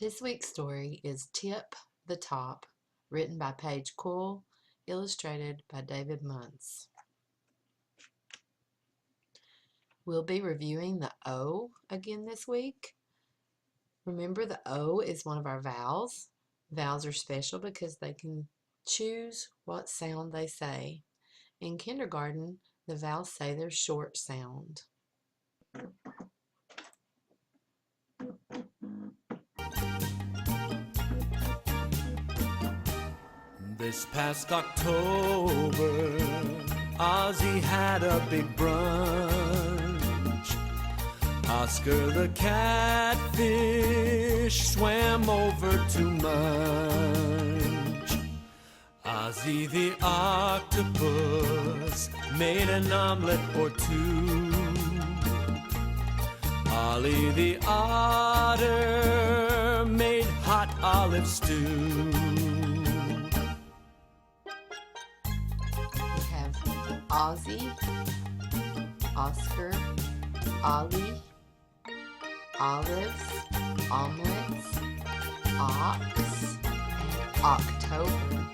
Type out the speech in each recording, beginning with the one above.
This week's story is Tip the Top, written by Paige Coyle, illustrated by David Muntz. We'll be reviewing the O again this week. Remember, the O is one of our vowels. Vowels are special because they can choose what sound they say. In kindergarten, the vowels say their short sound. This past October, Ozzy had a big brunch. Oscar the catfish swam over to munch. Ozzy the octopus made an omelet or two. Ollie the otter made hot olive stew. Ozzy, Oscar, Ollie, olives, omelets, ox, and October.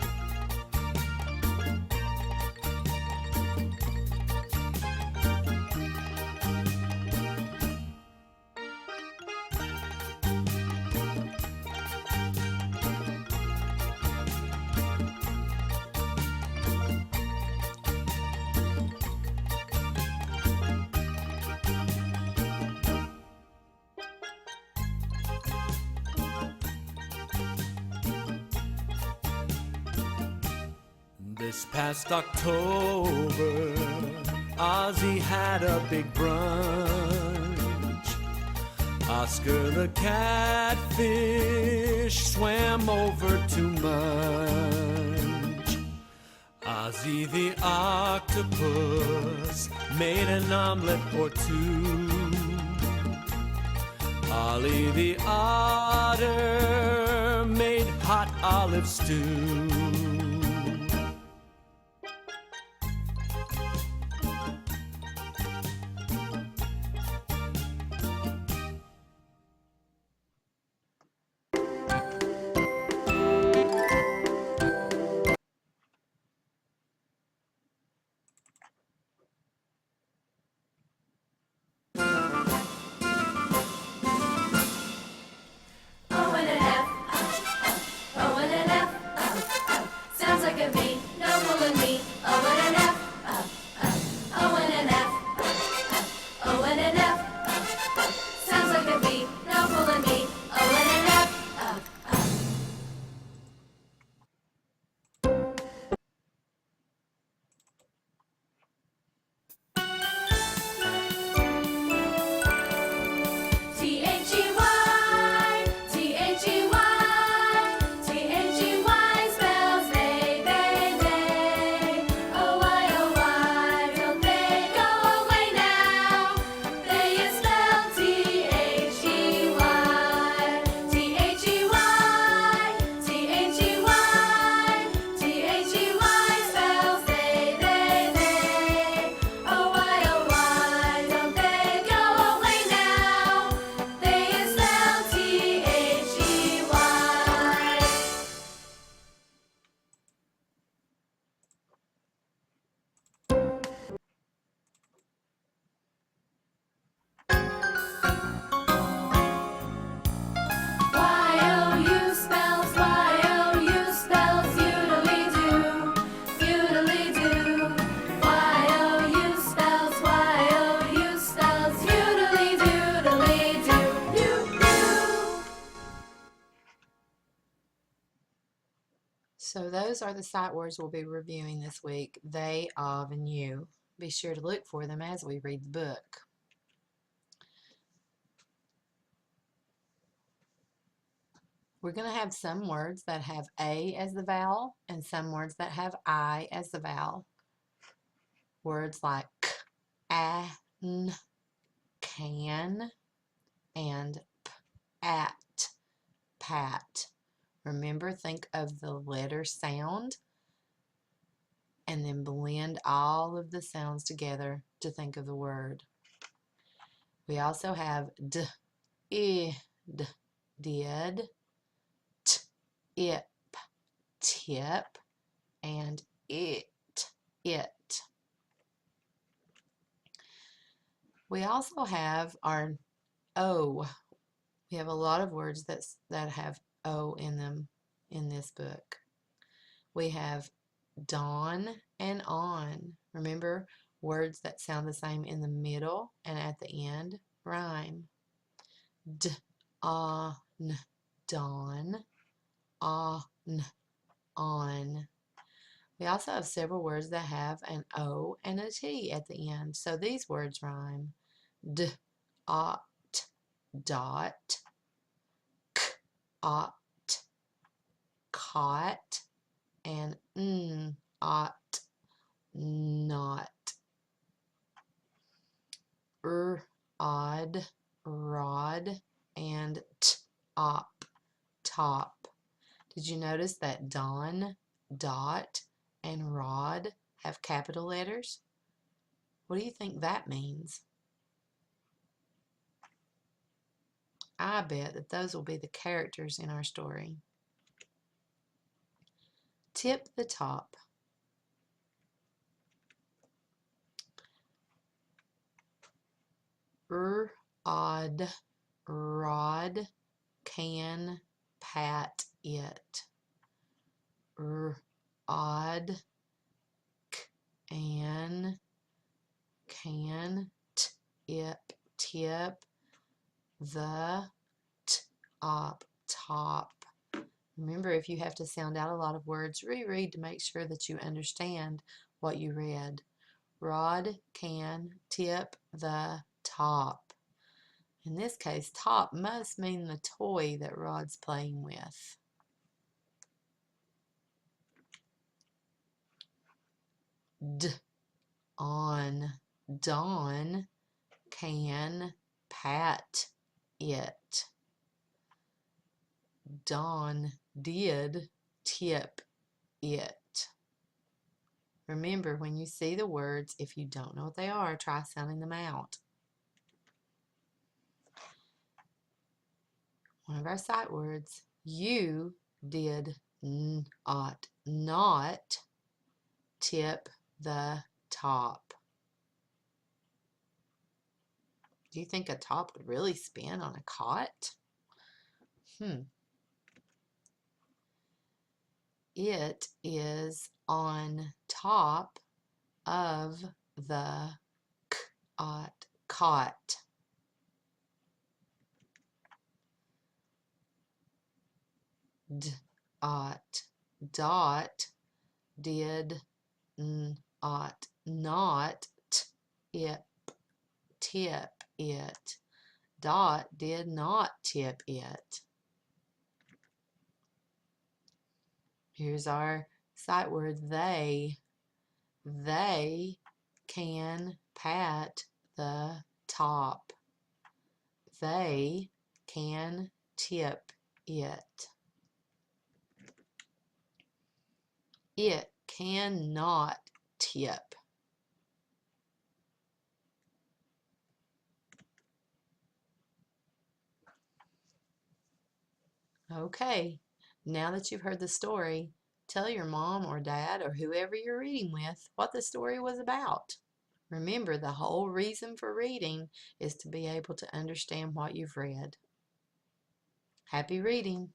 This past October, Ozzy had a big brunch. Oscar the catfish swam over to munch. Ozzy the octopus made an omelet or two. Ollie the otter made hot olive stew. So those are the sight words we'll be reviewing this week, they, of, and you. Be sure to look for them as we read the book. We're going to have some words that have A as the vowel and some words that have I as the vowel. Words like k, a, n, can, and p, at, pat. Remember, think of the letter sound and then blend all of the sounds together to think of the word. We also have d, I, d, did, ip, tip, and it. We also have our O. We have a lot of words that have O in them in this book. We have dawn and on. Remember, words that sound the same in the middle and at the end rhyme. On, dawn, on, on. We also have several words that have an O and a T at the end, so these words rhyme. Dot, dot, ot, caught, and ot, not. Odd, rod, and op, top. Did you notice that dawn, dot, and rod have capital letters? What do you think that means? I bet that those will be the characters in our story. Tip the top. Odd, rod, can, pat, it. Odd, can, tip, the, top. Remember, if you have to sound out a lot of words, reread to make sure that you understand what you read. Rod, can, tip, the, top. In this case, top must mean the toy that Rod's playing with. On, dawn, can, pat, it. Dawn did tip it. Remember, when you see the words, if you don't know what they are, try sounding them out. One of our sight words, you did not tip the top. Do you think a top would really spin on a cot? It is on top of the cot. Dot did not tip it. Dot did not tip it. Here's our sight word, they. They can pat the top. They can tip it. It cannot tip. Okay, now that you've heard the story, tell your mom or dad or whoever you're reading with what the story was about. Remember, the whole reason for reading is to be able to understand what you've read. Happy reading!